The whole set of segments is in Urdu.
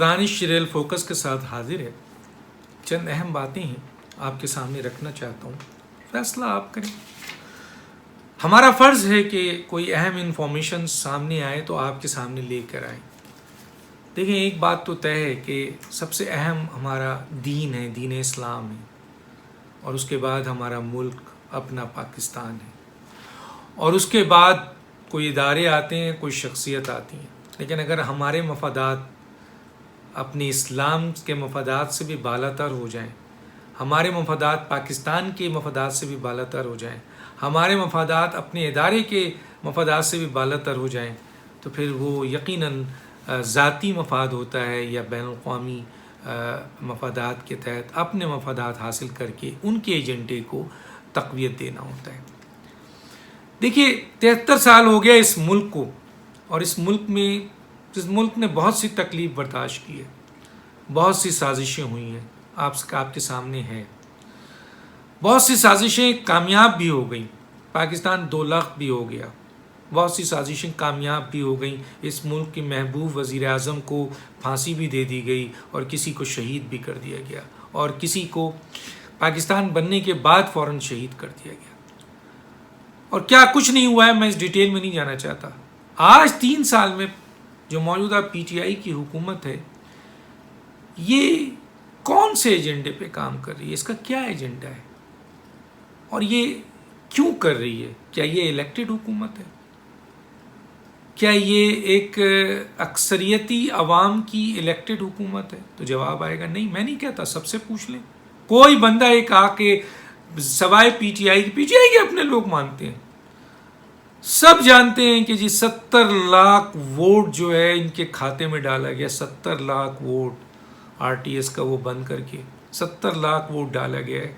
دانش شریل فوکس کے ساتھ حاضر ہے. چند اہم باتیں ہیں آپ کے سامنے رکھنا چاہتا ہوں، فیصلہ آپ کریں. ہمارا فرض ہے کہ کوئی اہم انفارمیشن سامنے آئے تو آپ کے سامنے لے کر آئیں. دیکھیں، ایک بات تو طے ہے کہ سب سے اہم ہمارا دین ہے، دین اسلام ہے، اور اس کے بعد ہمارا ملک اپنا پاکستان ہے، اور اس کے بعد کوئی ادارے آتے ہیں، کوئی شخصیت آتی ہیں. لیکن اگر ہمارے مفادات اپنے اسلام کے مفادات سے بھی بالا تر ہو جائیں، ہمارے مفادات پاکستان کے مفادات سے بھی بالا تر ہو جائیں، ہمارے مفادات اپنے ادارے کے مفادات سے بھی بالا تر ہو جائیں، تو پھر وہ یقیناً ذاتی مفاد ہوتا ہے یا بین الاقوامی مفادات کے تحت اپنے مفادات حاصل کر کے ان کے ایجنڈے کو تقویت دینا ہوتا ہے. دیکھیے، 73 سال ہو گیا اس ملک کو، اور اس ملک نے بہت سی تکلیف برداشت کی ہے، بہت سی سازشیں ہوئی ہیں، آپ کے سامنے ہے. بہت سی سازشیں کامیاب بھی ہو گئیں، پاکستان 2 لاکھ بھی ہو گیا. بہت سی سازشیں کامیاب بھی ہو گئیں، اس ملک کے محبوب وزیر اعظم کو پھانسی بھی دے دی گئی، اور کسی کو شہید بھی کر دیا گیا، اور کسی کو پاکستان بننے کے بعد فوراً شہید کر دیا گیا. اور کیا کچھ نہیں ہوا ہے، میں اس ڈیٹیل میں نہیں جانا چاہتا. آج 3 سال میں جو موجودہ پی ٹی آئی کی حکومت ہے، یہ کون سے ایجنڈے پہ کام کر رہی ہے؟ اس کا کیا ایجنڈا ہے، اور یہ کیوں کر رہی ہے؟ کیا یہ الیکٹڈ حکومت ہے؟ کیا یہ ایک اکثریتی عوام کی الیکٹڈ حکومت ہے؟ تو جواب آئے گا نہیں. میں نہیں کہتا، سب سے پوچھ لیں. کوئی بندہ ایک آ کے سوائے پی ٹی آئی کے اپنے لوگ مانتے ہیں، سب جانتے ہیں کہ جی 70 لاکھ ووٹ جو ہے ان کے کھاتے میں ڈالا گیا. 70 lakh vote R T S کا وہ بند کر کے 70 لاکھ ووٹ ڈالا گیا ہے.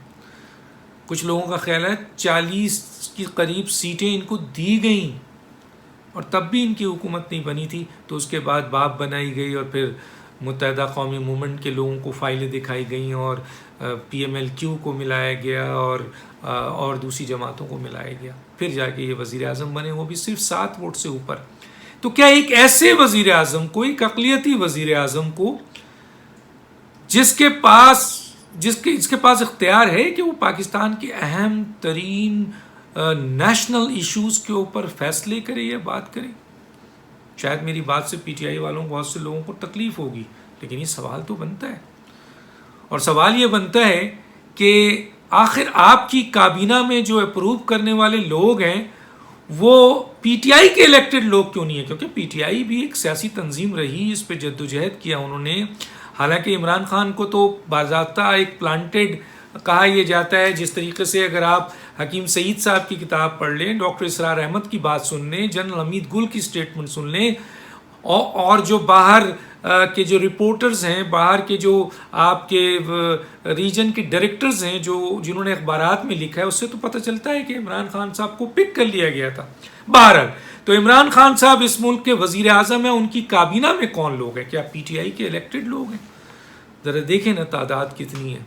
کچھ لوگوں کا خیال ہے 40 کی قریب سیٹیں ان کو دی گئیں، اور تب بھی ان کی حکومت نہیں بنی تھی. تو اس کے بعد باپ بنائی گئی، اور پھر متحدہ قومی موومنٹ کے لوگوں کو فائلیں دکھائی گئیں، اور پی ایم ایل کیو کو ملایا گیا، اور دوسری جماعتوں کو ملایا گیا. پھر جا کے یہ وزیر اعظم بنے، وہ بھی صرف 7 ووٹ سے اوپر. تو کیا ایک ایسے وزیر اعظم کو، ایک اقلیتی وزیر اعظم کو، جس کے پاس اختیار ہے کہ وہ پاکستان کے اہم ترین نیشنل ایشوز کے اوپر فیصلے کرے یا بات کرے؟ شاید میری بات سے پی ٹی آئی والوں کو، بہت سے لوگوں کو تکلیف ہوگی، لیکن یہ سوال تو بنتا ہے. اور سوال یہ بنتا ہے کہ آخر آپ کی کابینہ میں جو اپروو کرنے والے لوگ ہیں وہ پی ٹی آئی کے الیکٹڈ لوگ کیوں نہیں ہیں؟ کیونکہ پی ٹی آئی بھی ایک سیاسی تنظیم رہی، اس پہ جدوجہد کیا انہوں نے. حالانکہ عمران خان کو تو باضابطہ ایک پلانٹڈ کہا یہ جاتا ہے. جس طریقے سے اگر آپ حکیم سعید صاحب کی کتاب پڑھ لیں، ڈاکٹر اسرار احمد کی بات سن لیں، جنرل حمید گل کی سٹیٹمنٹ سن لیں، اور جو باہر کے جو رپورٹرز ہیں، باہر کے جو آپ کے ریجن کے ڈائریکٹرز ہیں جنہوں نے اخبارات میں لکھا ہے، اس سے تو پتہ چلتا ہے کہ عمران خان صاحب کو پک کر لیا گیا تھا. بہرحال تو عمران خان صاحب اس ملک کے وزیر اعظم ہیں. ان کی کابینہ میں کون لوگ ہیں؟ کیا پی ٹی آئی کے الیکٹڈ لوگ ہیں؟ ذرا دیکھیں نا تعداد کتنی ہے،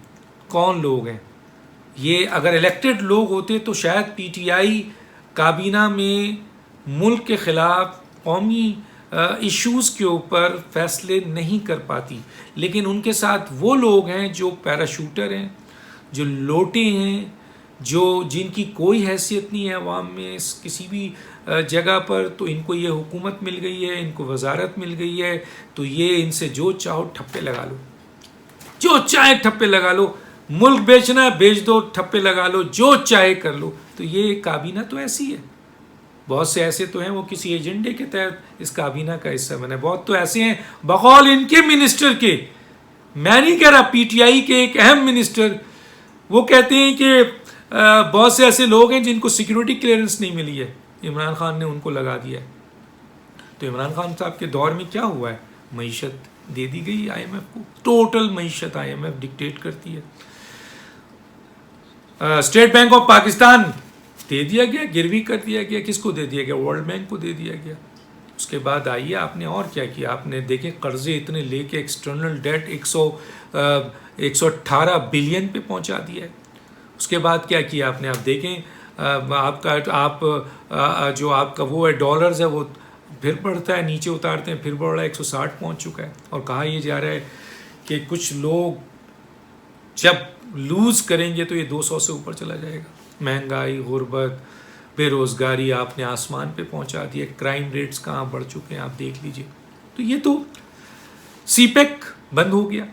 کون لوگ ہیں یہ. اگر الیکٹڈ لوگ ہوتے تو شاید پی ٹی آئی کابینہ میں ملک کے خلاف قومی ایشوز کے اوپر فیصلے نہیں کر پاتی. لیکن ان کے ساتھ وہ لوگ ہیں جو پیراشوٹر ہیں، جو لوٹے ہیں، جن کی کوئی حیثیت نہیں ہے عوام میں کسی بھی جگہ پر. تو ان کو یہ حکومت مل گئی ہے، ان کو وزارت مل گئی ہے، تو یہ ان سے جو چاہو ٹھپے لگا لو، جو چاہے ٹھپے لگا لو. ملک بیچنا ہے بیچ دو، ٹھپے لگا لو، جو چاہے کر لو. تو یہ کابینہ تو ایسی ہے. بہت سے ایسے تو ہیں وہ کسی ایجنڈے کے تحت اس کابینہ کا حصہ بنے. بہت تو ایسے ہیں بقول ان کے منسٹر کے، میں نہیں کہہ رہا، پی ٹی آئی کے ایک اہم منسٹر، وہ کہتے ہیں کہ بہت سے ایسے لوگ ہیں جن کو سیکیورٹی کلیئرنس نہیں ملی ہے، عمران خان نے ان کو لگا دیا ہے. تو عمران خان صاحب کے دور میں کیا ہوا ہے؟ معیشت دے دی گئی آئی ایم ایف کو، ٹوٹل معیشت آئی ایم ایف ڈکٹیٹ کرتی ہے. اسٹیٹ بینک آف پاکستان دے دیا گیا، گروی کر دیا گیا. کس کو دے دیا گیا؟ ورلڈ بینک کو دے دیا گیا. اس کے بعد آئیے آپ نے اور کیا کیا. آپ نے دیکھیں قرضے اتنے لے کے ایکسٹرنل ڈیٹ 118 بلین پہ پہنچا دیا ہے. اس کے بعد کیا کیا آپ نے؟ آپ دیکھیں آپ کا وہ ہے ڈالرز ہے وہ پھر بڑھتا ہے، نیچے اتارتے ہیں، پھر بڑھ رہا ہے، 160 پہنچ چکا ہے، اور کہا یہ جا رہا ہے کہ کچھ لوگ جب لوز کریں گے تو یہ 200 سے اوپر چلا جائے گا. مہنگائی، غربت، بے روزگاری آپ نے آسمان پہ پہنچا دیا، کرائم ریٹس کہاں بڑھ چکے ہیں آپ دیکھ لیجئے. تو یہ تو سی پیک بند ہو گیا.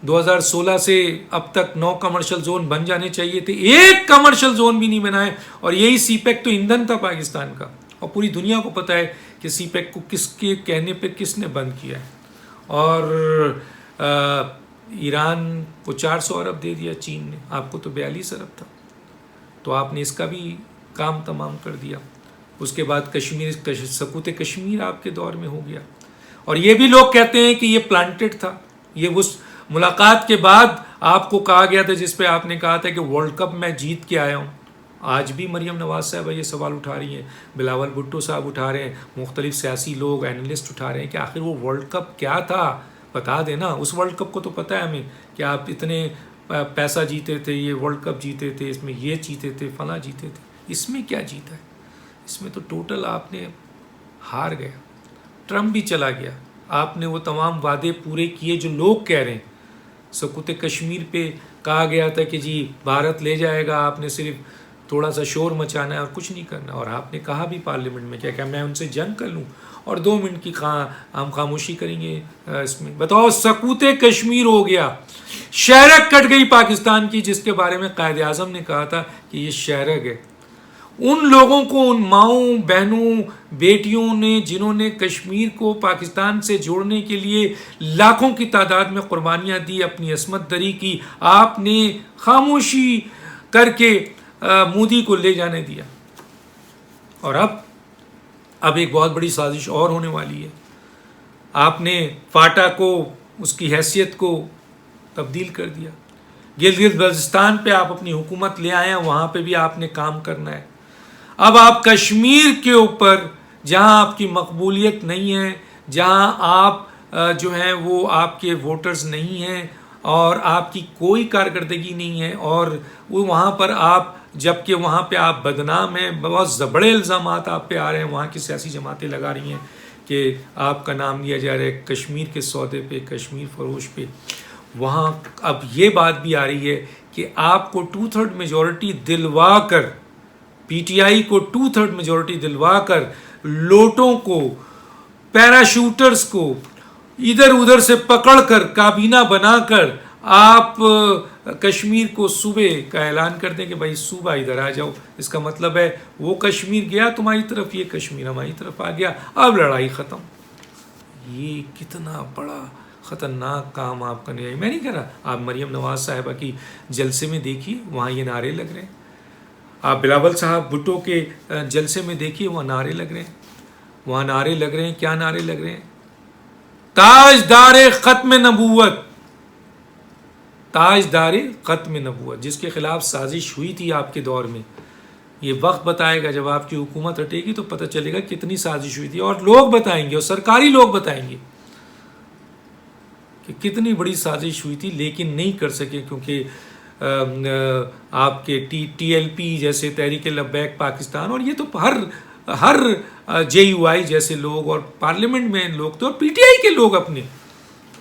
2016 سے اب تک 9 کمرشل زون بن جانے چاہیے تھے، ایک کمرشل زون بھی نہیں بنائے. اور یہی سی پیک تو ایندھن تھا پاکستان کا، اور پوری دنیا کو پتہ ہے کہ سی پیک کو کس کے کہنے پہ کس نے بند کیا ہے. اور ایران کو 400 ارب دے دیا چین نے، آپ کو تو 42 ارب تھا، تو آپ نے اس کا بھی کام تمام کر دیا. اس کے بعد کشمیر، سکوت کشمیر آپ کے دور میں ہو گیا. اور یہ بھی لوگ کہتے ہیں کہ یہ پلانٹڈ تھا. یہ اس ملاقات کے بعد آپ کو کہا گیا تھا جس پہ آپ نے کہا تھا کہ ورلڈ کپ میں جیت کے آیا ہوں. آج بھی مریم نواز صاحبہ یہ سوال اٹھا رہی ہیں، بلاول بھٹو صاحب اٹھا رہے ہیں، مختلف سیاسی لوگ، اینالسٹ اٹھا رہے ہیں کہ آخر وہ ورلڈ کپ کیا تھا، بتا دینا. اس ورلڈ کپ کو تو پتہ ہے ہمیں کہ آپ اتنے پیسہ جیتے تھے، یہ ورلڈ کپ جیتے تھے، اس میں یہ جیتے تھے، فلاں جیتے تھے. اس میں کیا جیتا ہے؟ اس میں تو ٹوٹل آپ نے ہار گیا. ٹرمپ بھی چلا گیا، آپ نے وہ تمام وعدے پورے کیے جو لوگ کہہ رہے ہیں. سکوت کشمیر پہ کہا گیا تھا کہ جی بھارت لے جائے گا، آپ نے صرف تھوڑا سا شور مچانا ہے اور کچھ نہیں کرنا. اور آپ نے کہا بھی پارلیمنٹ میں کیا میں ان سے جنگ کر لوں، اور 2 منٹ کی ہم خاموشی کریں گے اس میں. بتاؤ، سکوت کشمیر ہو گیا، شہرک کٹ گئی پاکستان کی، جس کے بارے میں قائد اعظم نے کہا تھا کہ یہ شہرک ہے. ان لوگوں کو، ان ماؤں بہنوں بیٹیوں نے جنہوں نے کشمیر کو پاکستان سے جوڑنے کے لیے لاکھوں کی تعداد میں قربانیاں دی، اپنی عصمت دری کی، آپ نے خاموشی کر کے مودی کو لے جانے دیا. اور اب ایک بہت بڑی سازش اور ہونے والی ہے. آپ نے فاٹا کو، اس کی حیثیت کو تبدیل کر دیا. گلگت بلتستان پہ آپ اپنی حکومت لے آئے ہیں، وہاں پہ بھی آپ نے کام کرنا ہے. اب آپ کشمیر کے اوپر جہاں آپ کی مقبولیت نہیں ہے، جہاں آپ جو ہیں وہ آپ کے ووٹرز نہیں ہیں اور آپ کی کوئی کارکردگی نہیں ہے، اور وہ وہاں پر آپ، جبکہ وہاں پہ آپ بدنام ہیں، بہت بڑے الزامات آپ پہ آ رہے ہیں، وہاں کی سیاسی جماعتیں لگا رہی ہیں کہ آپ کا نام لیا جا رہا ہے کشمیر کے سودے پہ، کشمیر فروش پہ. وہاں اب یہ بات بھی آ رہی ہے کہ آپ کو 2/3 میجورٹی دلوا کر، پی ٹی آئی کو 2/3 میجورٹی دلوا کر، لوٹوں کو، پیراشوٹرز کو ادھر ادھر سے پکڑ کر کابینہ بنا کر آپ کشمیر کو صوبے کا اعلان کر دیں کہ بھائی صوبہ ادھر آ جاؤ. اس کا مطلب ہے وہ کشمیر گیا تمہاری طرف، یہ کشمیر ہماری طرف آ گیا، اب لڑائی ختم. یہ کتنا بڑا خطرناک کام آپ کرنے آئی. میں نہیں کہہ رہا، آپ مریم نواز صاحبہ کی جلسے میں دیکھیے، وہاں یہ نعرے لگ رہے ہیں. آپ بلاول صاحب بھٹو کے جلسے میں دیکھیے، وہاں نعرے لگ رہے ہیں. وہاں نعرے لگ رہے ہیں، کیا نعرے لگ رہے ہیں؟ تاجدار ختم نبوت، تاجدار ختم نبوت، جس کے خلاف سازش ہوئی تھی آپ کے دور میں. یہ وقت بتائے گا، جب آپ کی حکومت ہٹے گی تو پتہ چلے گا کتنی سازش ہوئی تھی. اور لوگ بتائیں گے، اور سرکاری لوگ بتائیں گے کہ کتنی بڑی سازش ہوئی تھی، لیکن نہیں کر سکے کیونکہ آپ کے ٹی ایل پی جیسے تحریک لبیک پاکستان، اور یہ تو ہر جے یو آئی جیسے لوگ، اور پارلیمنٹ میں لوگ تو، اور پی ٹی آئی کے لوگ اپنے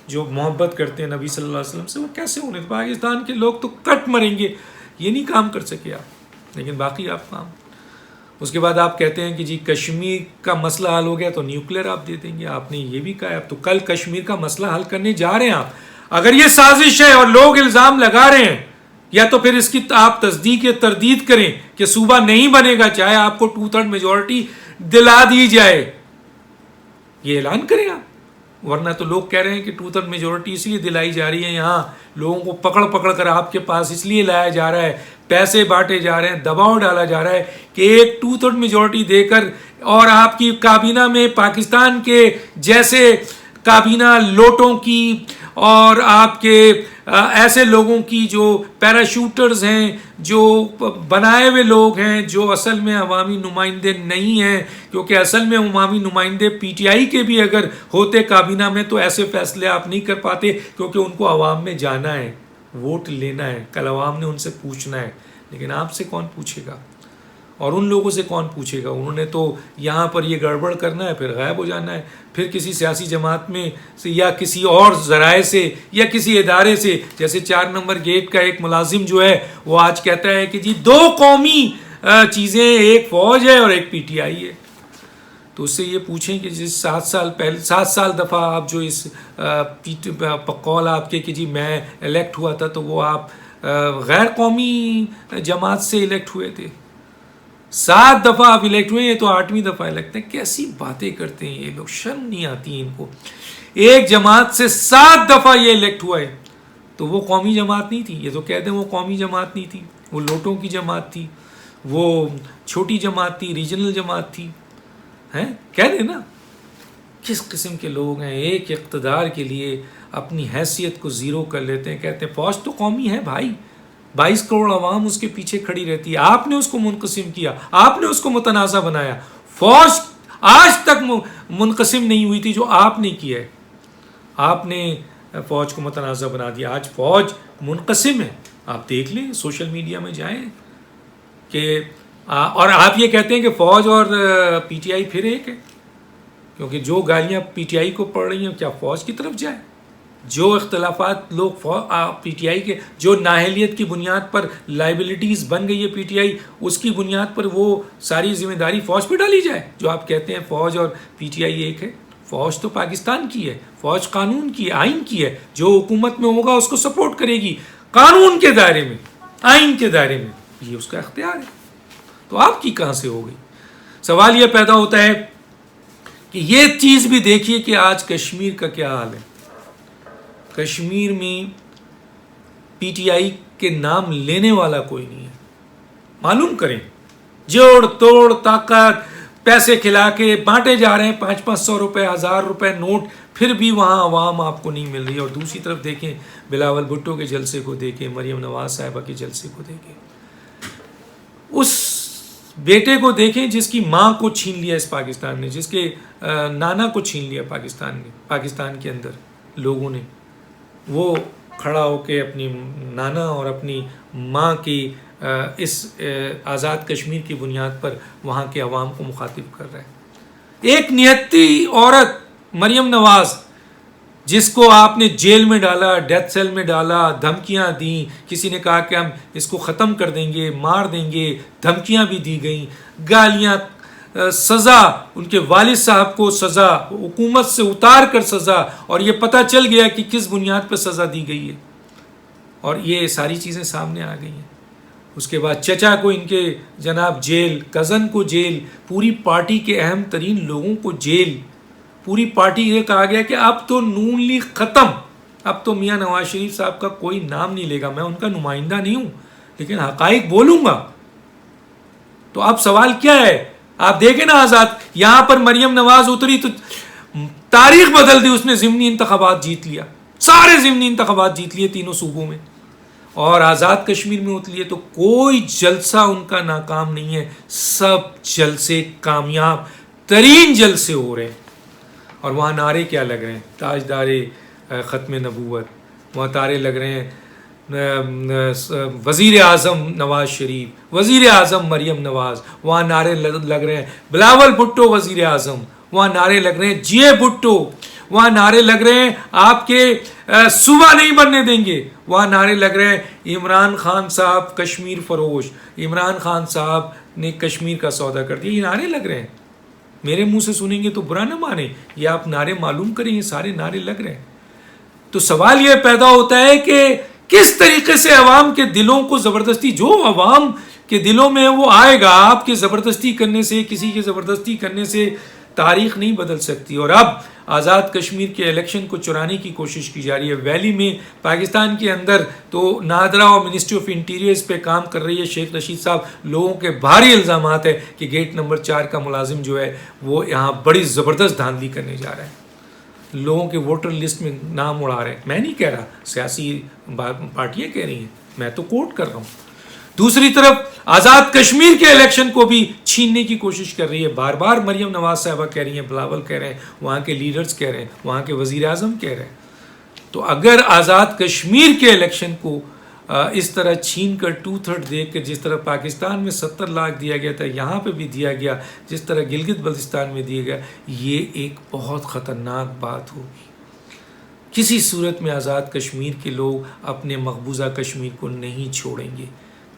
جو محبت کرتے ہیں نبی صلی اللہ علیہ وسلم سے، وہ کیسے ہونے؟ پاکستان کے لوگ تو کٹ مریں گے. یہ نہیں کام کر سکے آپ، لیکن باقی آپ کام. اس کے بعد آپ کہتے ہیں کہ جی کشمیر کا مسئلہ حل ہو گیا تو نیوکلیر آپ دے دیں گے. آپ نے یہ بھی کہا، اب تو کل کشمیر کا مسئلہ حل کرنے جا رہے ہیں آپ. اگر یہ سازش ہے اور لوگ الزام لگا رہے ہیں، یا تو پھر اس کی آپ تصدیق یا تردید کریں کہ صوبہ نہیں بنے گا، چاہے آپ کو 2/3 میجورٹی دلا دی جائے، یہ اعلان کریں آپ. ورنہ تو لوگ کہہ رہے ہیں کہ 2/3 میجورٹی اس لیے دلائی جا رہی ہے، یہاں لوگوں کو پکڑ پکڑ کر آپ کے پاس اس لیے لایا جا رہا ہے، پیسے بانٹے جا رہے ہیں، دباؤ ڈالا جا رہا ہے کہ ایک 2/3 میجورٹی دے کر، اور آپ کی کابینہ میں پاکستان کے جیسے کابینہ لوٹوں کی اور آپ کے ایسے لوگوں کی جو پیراشوٹرز ہیں، جو بنائے ہوئے لوگ ہیں، جو اصل میں عوامی نمائندے نہیں ہیں. کیونکہ اصل میں عوامی نمائندے پی ٹی آئی کے بھی اگر ہوتے کابینہ میں تو ایسے فیصلے آپ نہیں کر پاتے، کیونکہ ان کو عوام میں جانا ہے، ووٹ لینا ہے، کل عوام نے ان سے پوچھنا ہے. لیکن آپ سے کون پوچھے گا؟ اور ان لوگوں سے کون پوچھے گا؟ انہوں نے تو یہاں پر یہ گڑبڑ کرنا ہے، پھر غائب ہو جانا ہے، پھر کسی سیاسی جماعت میں سے یا کسی اور ذرائع سے یا کسی ادارے سے، جیسے 4 نمبر گیٹ کا ایک ملازم جو ہے وہ آج کہتا ہے کہ جی 2 قومی چیزیں، ایک فوج ہے اور ایک پی ٹی آئی ہے. تو اس سے یہ پوچھیں کہ جس 7 سال دفعہ آپ جو اس قول آپ کے کہ جی میں الیکٹ ہوا تھا، تو وہ آپ غیر قومی جماعت سے الیکٹ ہوئے تھے. 7 دفعہ آپ الیکٹ ہوئے ہیں تو 8ویں دفعہ الیکٹ ہیں. کیسی باتیں کرتے ہیں یہ لوگ، شرم نہیں آتی ان کو. ایک جماعت سے 7 دفعہ یہ الیکٹ ہوا ہے تو وہ قومی جماعت نہیں تھی. یہ تو کہتے ہیں وہ قومی جماعت نہیں تھی، وہ لوٹوں کی جماعت تھی، وہ چھوٹی جماعت تھی، ریجنل جماعت تھی. کہہ دیں نا. کس قسم کے لوگ ہیں، ایک اقتدار کے لیے اپنی حیثیت کو زیرو کر لیتے ہیں. کہتے ہیں فوج تو قومی ہے بھائی، 22 کروڑ عوام اس کے پیچھے کھڑی رہتی ہے. آپ نے اس کو منقسم کیا، آپ نے اس کو متنازع بنایا. فوج آج تک منقسم نہیں ہوئی تھی جو آپ نے کیا ہے. آپ نے فوج کو متنازع بنا دیا. آج فوج منقسم ہے. آپ دیکھ لیں، سوشل میڈیا میں جائیں کہ اور آپ یہ کہتے ہیں کہ فوج اور پی ٹی آئی پھر ایک ہے، کیونکہ جو گالیاں پی ٹی آئی کو پڑ رہی ہیں کیا فوج کی طرف جائے؟ جو اختلافات لوگ پی ٹی آئی کے، جو نااہلیت کی بنیاد پر لائبلٹیز بن گئی ہے پی ٹی آئی، اس کی بنیاد پر وہ ساری ذمہ داری فوج پہ ڈالی جائے. جو آپ کہتے ہیں فوج اور پی ٹی آئی ایک ہے. فوج تو پاکستان کی ہے، فوج قانون کی ہے، آئین کی ہے. جو حکومت میں ہوگا اس کو سپورٹ کرے گی، قانون کے دائرے میں، آئین کے دائرے میں. یہ اس کا اختیار ہے. تو آپ کی کہاں سے ہو گئی؟ سوال یہ پیدا ہوتا ہے کہ یہ چیز بھی دیکھیے کہ آج کشمیر کا کیا حال ہے. کشمیر میں پی ٹی آئی کے نام لینے والا کوئی نہیں ہے. معلوم کریں، جوڑ توڑ طاقت، پیسے کھلا کے بانٹے جا رہے ہیں، 500 روپے، 1000 روپے نوٹ، پھر بھی وہاں عوام آپ کو نہیں مل رہی. اور دوسری طرف دیکھیں بلاول بھٹو کے جلسے کو دیکھیں، مریم نواز صاحبہ کے جلسے کو دیکھیں، اس بیٹے کو دیکھیں جس کی ماں کو چھین لیا اس پاکستان نے، جس کے نانا کو چھین لیا پاکستان نے، پاکستان کے اندر لوگوں نے. وہ کھڑا ہو کے اپنی نانا اور اپنی ماں کی اس آزاد کشمیر کی بنیاد پر وہاں کے عوام کو مخاطب کر رہا ہے. ایک نہتی عورت مریم نواز، جس کو آپ نے جیل میں ڈالا، ڈیتھ سیل میں ڈالا، دھمکیاں دیں، کسی نے کہا کہ ہم اس کو ختم کر دیں گے، مار دیں گے، دھمکیاں بھی دی گئیں، گالیاں، سزا، ان کے والد صاحب کو سزا، حکومت سے اتار کر سزا، اور یہ پتہ چل گیا کہ کس بنیاد پہ سزا دی گئی ہے، اور یہ ساری چیزیں سامنے آ گئی ہیں. اس کے بعد چچا کو ان کے جناب جیل، کزن کو جیل، پوری پارٹی کے اہم ترین لوگوں کو جیل. پوری پارٹی یہ کہا گیا کہ اب تو نون لیگ ختم، اب تو میاں نواز شریف صاحب کا کوئی نام نہیں لے گا. میں ان کا نمائندہ نہیں ہوں لیکن حقائق بولوں گا. تو اب سوال کیا ہے؟ آپ دیکھیں نا آزاد، یہاں پر مریم نواز اتری تو تاریخ بدل دی. اس نے ضمنی انتخابات جیت لیا، سارے ضمنی انتخابات جیت لیے تینوں صوبوں میں. اور آزاد کشمیر میں اتری ہے تو کوئی جلسہ ان کا ناکام نہیں ہے، سب جلسے کامیاب ترین جلسے ہو رہے ہیں. اور وہاں نعرے کیا لگ رہے ہیں؟ تاجدار ختم نبوت. وہاں نعرے لگ رہے ہیں وزیر اعظم نواز شریف، وزیر اعظم مریم نواز. وہاں نعرے لگ رہے ہیں بلاول بھٹو وزیر اعظم. وہاں نعرے لگ رہے ہیں جی اے بھٹو. وہاں نعرے لگ رہے ہیں آپ کے صوبہ نہیں بننے دیں گے. وہاں نعرے لگ رہے ہیں عمران خان صاحب کشمیر فروش، عمران خان صاحب نے کشمیر کا سودا کر دیا. یہ نعرے لگ رہے ہیں. میرے منہ سے سنیں گے تو برا نہ مانیں، یہ آپ نعرے معلوم کریں، یہ سارے نعرے لگ رہے ہیں. تو سوال یہ پیدا ہوتا ہے کہ کس طریقے سے عوام کے دلوں کو زبردستی، جو عوام کے دلوں میں وہ آئے گا، آپ کے زبردستی کرنے سے، کسی کے زبردستی کرنے سے تاریخ نہیں بدل سکتی. اور اب آزاد کشمیر کے الیکشن کو چرانے کی کوشش کی جا رہی ہے. ویلی میں پاکستان کے اندر تو نادرا اور منسٹری آف انٹیریئر اس پہ کام کر رہی ہے. شیخ رشید صاحب، لوگوں کے بھاری الزامات ہے کہ گیٹ نمبر 4 کا ملازم جو ہے وہ یہاں بڑی زبردست دھاندلی کرنے جا رہا ہے، لوگوں کے ووٹر لسٹ میں نام اڑا رہے ہیں. میں نہیں کہہ رہا، سیاسی پارٹیاں کہہ رہی ہیں، میں تو کوٹ کر رہا ہوں. دوسری طرف آزاد کشمیر کے الیکشن کو بھی چھیننے کی کوشش کر رہی ہے. بار بار مریم نواز صاحبہ کہہ رہی ہیں، بلاول کہہ رہے ہیں، وہاں کے لیڈرز کہہ رہے ہیں، وہاں کے وزیر اعظم کہہ رہے ہیں. تو اگر آزاد کشمیر کے الیکشن کو اس طرح چھین کر 2/3 دے کر، جس طرح پاکستان میں 70 لاکھ دیا گیا تھا یہاں پہ بھی دیا گیا، جس طرح گلگت بلتستان میں دیا گیا، یہ ایک بہت خطرناک بات ہوگی۔ کسی صورت میں آزاد کشمیر کے لوگ اپنے مقبوضہ کشمیر کو نہیں چھوڑیں گے،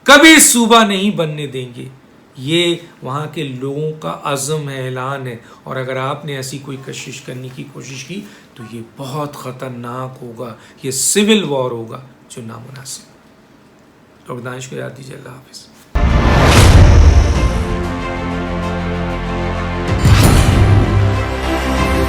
کبھی صوبہ نہیں بننے دیں گے۔ یہ وہاں کے لوگوں کا عزم ہے، اعلان ہے، اور اگر آپ نے ایسی کوئی کشش کرنے کی کوشش کی تو یہ بہت خطرناک ہوگا، یہ سول وار ہوگا جو نامناسب۔ ڈاکٹر دانش کو یاد دیجیے۔ اللہ حافظ۔